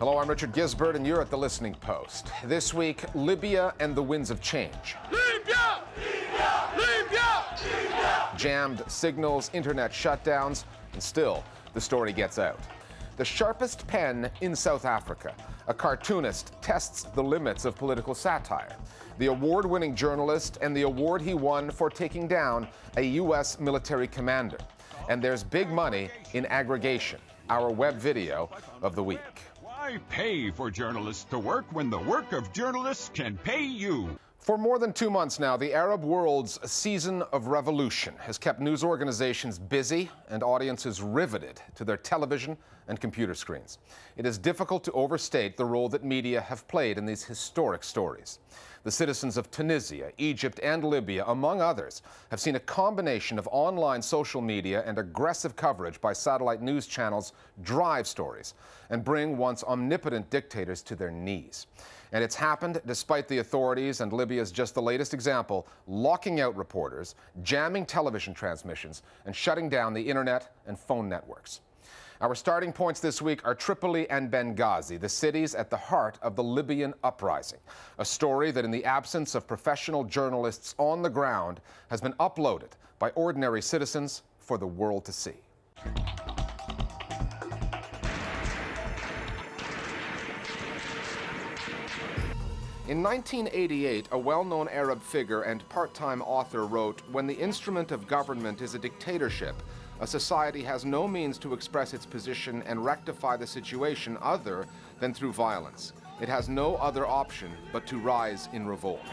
Hello, I'm Richard Gisbert, and you're at The Listening Post. This week, Libya and the winds of change. Libya! Libya! Libya! Libya! Jammed signals, internet shutdowns, and still, the story gets out. The sharpest pen in South Africa. A cartoonist tests the limits of political satire. The award-winning journalist and the award he won for taking down a U.S. military commander. And there's big money in aggregation, our web video of the week. Why pay for journalists to work when the work of journalists can pay you? For more than 2 months now, the Arab world's season of revolution has kept news organizations busy and audiences riveted to their television and computer screens. It is difficult to overstate the role that media have played in these historic stories. The citizens of Tunisia, Egypt, and Libya, among others, have seen a combination of online social media and aggressive coverage by satellite news channels drive stories and bring once omnipotent dictators to their knees. And it's happened despite the authorities, and Libya is just the latest example, locking out reporters, jamming television transmissions, and shutting down the internet and phone networks. Our starting points this week are Tripoli and Benghazi, the cities at the heart of the Libyan uprising, a story that in the absence of professional journalists on the ground has been uploaded by ordinary citizens for the world to see. In 1988, a well-known Arab figure and part-time author wrote, "When the instrument of government is a dictatorship, a society has no means to express its position and rectify the situation other than through violence. It has no other option but to rise in revolt."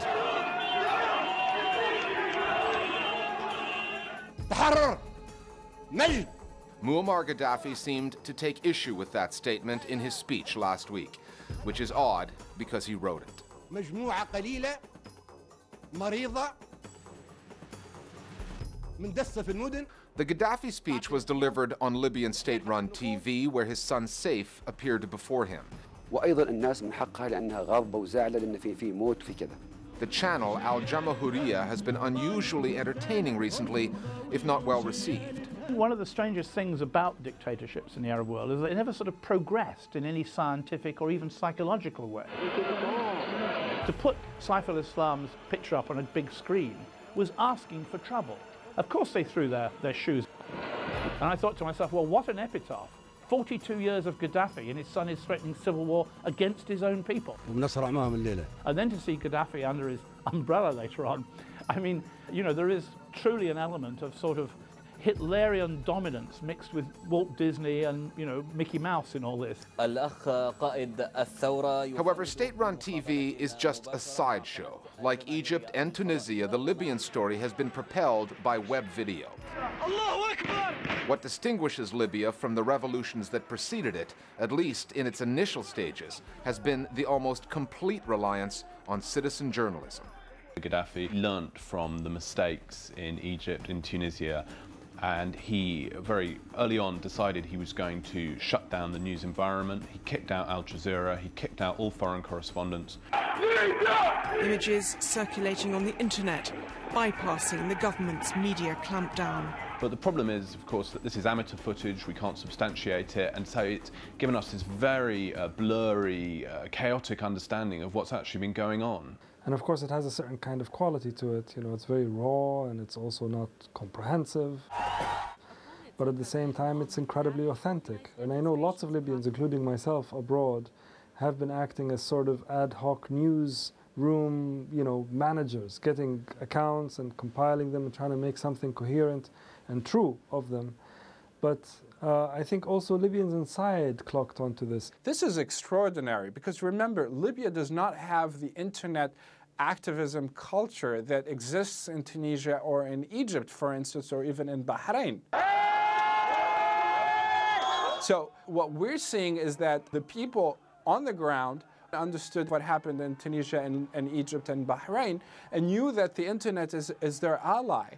Muammar Gaddafi seemed to take issue with that statement in his speech last week, which is odd because he wrote it. مجموعة قليلة مريضة مندسة في المدن. The Gaddafi speech was delivered on Libyan state-run TV, where his son Saif appeared before him. وأيضا الناس من حقها لأنها غاضبة وزعلة لأن في موت في كذا. The channel AlJazeera has been unusually entertaining recently, if not well received. One of the strangest things about dictatorships in the Arab world is that they never sort of progressed in any scientific or even psychological way. To put Saif al-Islam's picture up on a big screen was asking for trouble. Of course they threw their shoes. And I thought to myself, well, what an epitaph. 42 years of Gaddafi, and his son is threatening civil war against his own people. And then to see Gaddafi under his umbrella later on, I mean, you know, there is truly an element of sort of Hitlerian dominance mixed with Walt Disney and, you know, Mickey Mouse in all this. However, state-run TV is just a sideshow. Like Egypt and Tunisia, the Libyan story has been propelled by web video. What distinguishes Libya from the revolutions that preceded it, at least in its initial stages, has been the almost complete reliance on citizen journalism. Gaddafi learnt from the mistakes in Egypt and Tunisia, and he very early on decided he was going to shut down the news environment. He kicked out AlJazeera, he kicked out all foreign correspondents. Images circulating on the internet, bypassing the government's media clampdown. But the problem is, of course, that this is amateur footage, we can't substantiate it, and so it's given us this very blurry, chaotic understanding of what's actually been going on. And of course it has a certain kind of quality to it, you know, it's very raw and it's also not comprehensive. But at the same time it's incredibly authentic. And I know lots of Libyans, including myself abroad, have been acting as sort of ad hoc newsroom, you know, managers, getting accounts and compiling them and trying to make something coherent and true of them. But I think also Libyans inside clocked onto this. This is extraordinary because remember, Libya does not have the internet activism culture that exists in Tunisia or in Egypt, for instance, or even in Bahrain. So what we're seeing is that the people on the ground understood what happened in Tunisia and Egypt and Bahrain and knew that the internet is their ally.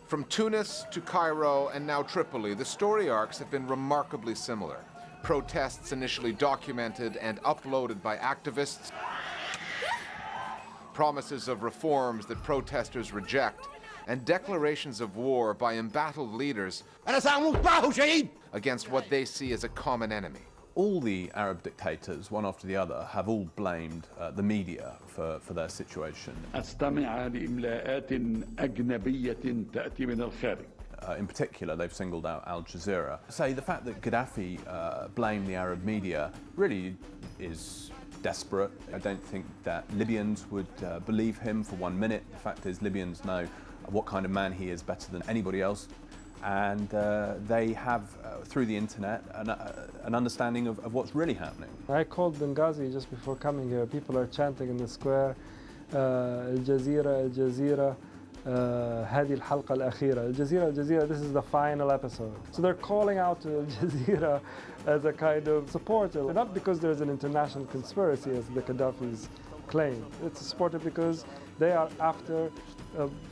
From Tunis to Cairo and now Tripoli, the story arcs have been remarkably similar. Protests initially documented and uploaded by activists, promises of reforms that protesters reject, and declarations of war by embattled leaders against what they see as a common enemy. All the Arab dictators, one after the other, have all blamed the media for their situation. In particular, they've singled out AlJazeera. Say the fact that Gaddafi blamed the Arab media really is desperate. I don't think that Libyans would believe him for 1 minute. The fact is, Libyans know what kind of man he is better than anybody else. And they have, through the internet, an understanding of what's really happening. I called Benghazi just before coming here. People are chanting in the square, AlJazeera, AlJazeera, هذه الحلقة الأخيرة. AlJazeera, AlJazeera, this is the final episode. So they're calling out to AlJazeera as a kind of supporter, not because there's an international conspiracy as the Gaddafis claim. It's supported because they are after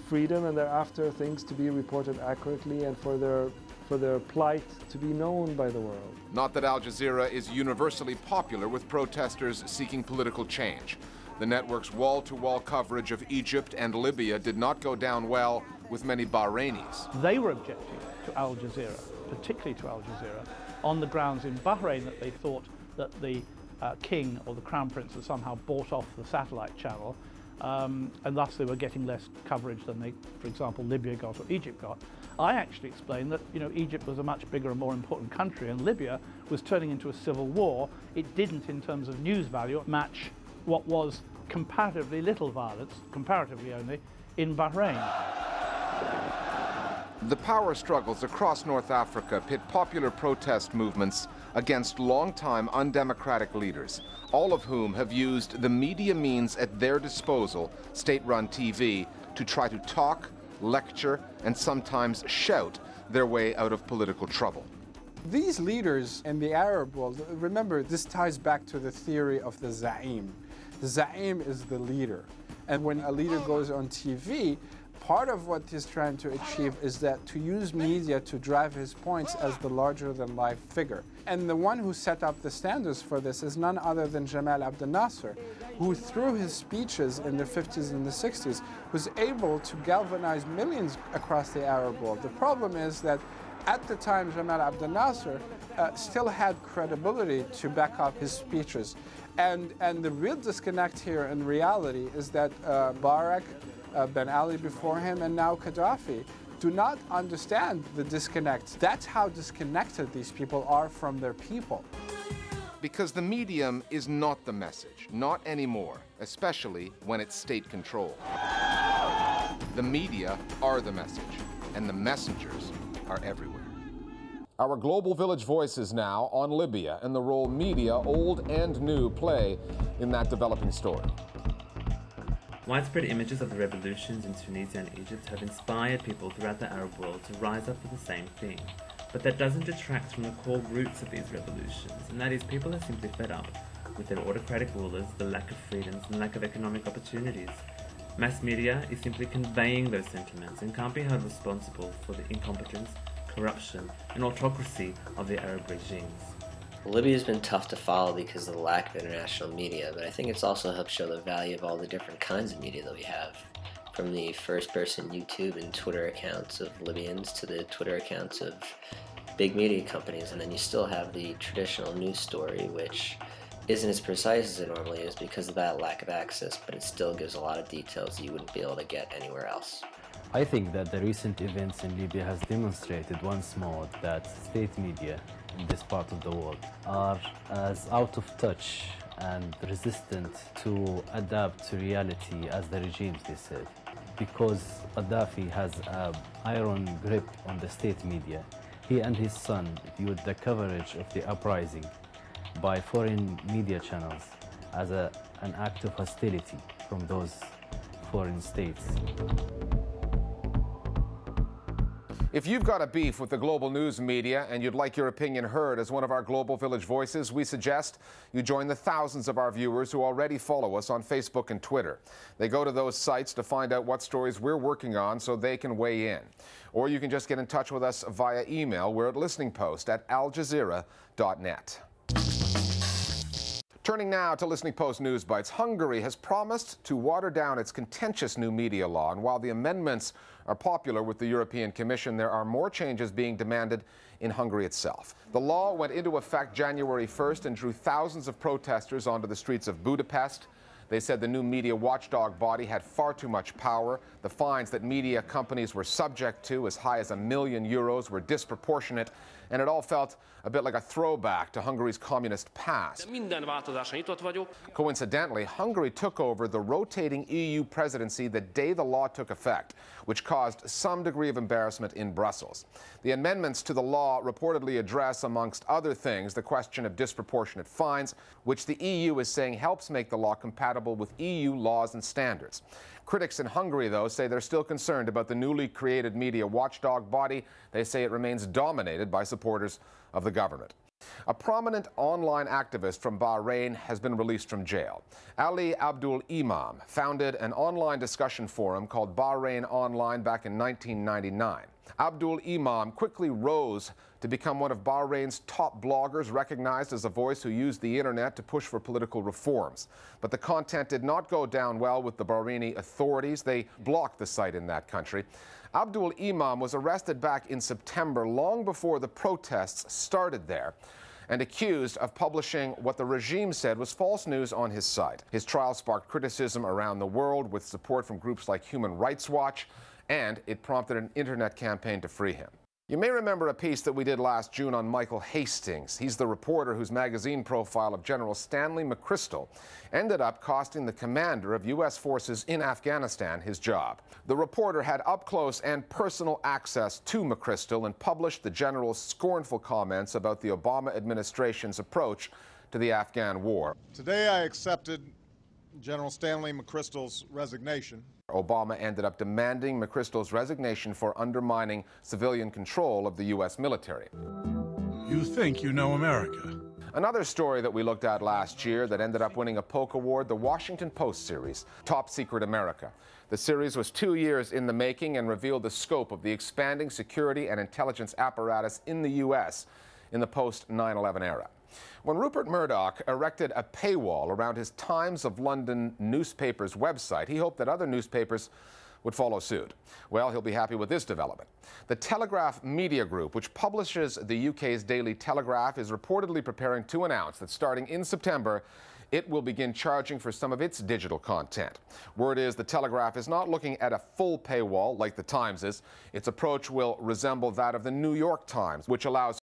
freedom, and they're after things to be reported accurately and for their plight to be known by the world. Not that AlJazeera is universally popular with protesters seeking political change. The network's wall-to-wall coverage of Egypt and Libya did not go down well with many Bahrainis. They were objecting to Al-Jazeera, particularly to Al-Jazeera, on the grounds in Bahrain that they thought that the king or the crown prince had somehow bought off the satellite channel, and thus they were getting less coverage than they, for example, Libya got or Egypt got. I actually explained that, you know, Egypt was a much bigger and more important country, and Libya was turning into a civil war. It didn't, in terms of news value, match what was comparatively little violence, comparatively only, in Bahrain. The power struggles across North Africa pit popular protest movements against long-time undemocratic leaders, all of whom have used the media means at their disposal, state-run TV, to try to talk, lecture, and sometimes shout their way out of political trouble. These leaders in the Arab world, remember, this ties back to the theory of the Za'im. The Za'im is the leader. And when a leader goes on TV, part of what he's trying to achieve is that to use media to drive his points as the larger-than-life figure. And the one who set up the standards for this is none other than Jamal Abdel Nasser, who through his speeches in the 50s and the 60s was able to galvanize millions across the Arab world. The problem is that at the time, Jamal Abdel Nasser still had credibility to back up his speeches. And the real disconnect here in reality is that Barak, Ben Ali before him, and now Gaddafi do not understand the disconnect. That's how disconnected these people are from their people. Because the medium is not the message, not anymore, especially when it's state-controlled. The media are the message, and the messengers are everywhere. Our Global Village Voices now on Libya and the role media, old and new, play in that developing story. Widespread images of the revolutions in Tunisia and Egypt have inspired people throughout the Arab world to rise up for the same thing. But that doesn't detract from the core roots of these revolutions, and that is people are simply fed up with their autocratic rulers, the lack of freedoms, and lack of economic opportunities. Mass media is simply conveying those sentiments and can't be held responsible for the incompetence, corruption, and autocracy of the Arab regimes. Libya's been tough to follow because of the lack of international media, but I think it's also helped show the value of all the different kinds of media that we have. From the first-person YouTube and Twitter accounts of Libyans to the Twitter accounts of big media companies, and then you still have the traditional news story, which isn't as precise as it normally is because of that lack of access, but it still gives a lot of details you wouldn't be able to get anywhere else. I think that the recent events in Libya has demonstrated once more that state media in this part of the world are as out of touch and resistant to adapt to reality as the regimes, they said. Because Gaddafi has an iron grip on the state media, he and his son viewed the coverage of the uprising by foreign media channels as an act of hostility from those foreign states. If you've got a beef with the global news media and you'd like your opinion heard as one of our Global Village Voices, we suggest you join the thousands of our viewers who already follow us on Facebook and Twitter. They go to those sites to find out what stories we're working on so they can weigh in. Or you can just get in touch with us via email. We're at listeningpost@aljazeera.net. Turning now to Listening Post News Bites, Hungary has promised to water down its contentious new media law, and while the amendments are popular with the European Commission, there are more changes being demanded in Hungary itself. The law went into effect January 1st and drew thousands of protesters onto the streets of Budapest. They said the new media watchdog body had far too much power. The fines that media companies were subject to, as high as €1 million, were disproportionate, and it all felt a bit like a throwback to Hungary's communist past. Coincidentally, Hungary took over the rotating EU presidency the day the law took effect, which caused some degree of embarrassment in Brussels. The amendments to the law reportedly address, amongst other things, the question of disproportionate fines, which the EU is saying helps make the law compatible with EU laws and standards. Critics in Hungary, though, say they're still concerned about the newly created media watchdog body. They say it remains dominated by supporters of the government. A prominent online activist from Bahrain has been released from jail. Ali Abdul Imam founded an online discussion forum called Bahrain Online back in 1999. Abdul Imam quickly rose to become one of Bahrain's top bloggers, recognized as a voice who used the internet to push for political reforms. But the content did not go down well with the Bahraini authorities. They blocked the site in that country. Abdul Imam was arrested back in September, long before the protests started there, and accused of publishing what the regime said was false news on his site. His trial sparked criticism around the world, with support from groups like Human Rights Watch, and it prompted an internet campaign to free him. You may remember a piece that we did last June on Michael Hastings. He's the reporter whose magazine profile of General Stanley McChrystal ended up costing the commander of U.S. forces in Afghanistan his job. The reporter had up-close and personal access to McChrystal and published the general's scornful comments about the Obama administration's approach to the Afghan war. Today I accepted General Stanley McChrystal's resignation. Obama ended up demanding McChrystal's resignation for undermining civilian control of the U.S. military. You think you know America. Another story that we looked at last year that ended up winning a Polk Award, the Washington Post series, Top Secret America. The series was 2 years in the making and revealed the scope of the expanding security and intelligence apparatus in the U.S. in the post-9/11 era. When Rupert Murdoch erected a paywall around his Times of London newspaper's website, he hoped that other newspapers would follow suit. Well, he'll be happy with this development. The Telegraph Media Group, which publishes the UK's Daily Telegraph, is reportedly preparing to announce that starting in September, it will begin charging for some of its digital content. Word is the Telegraph is not looking at a full paywall like the Times is. Its approach will resemble that of the New York Times, which allows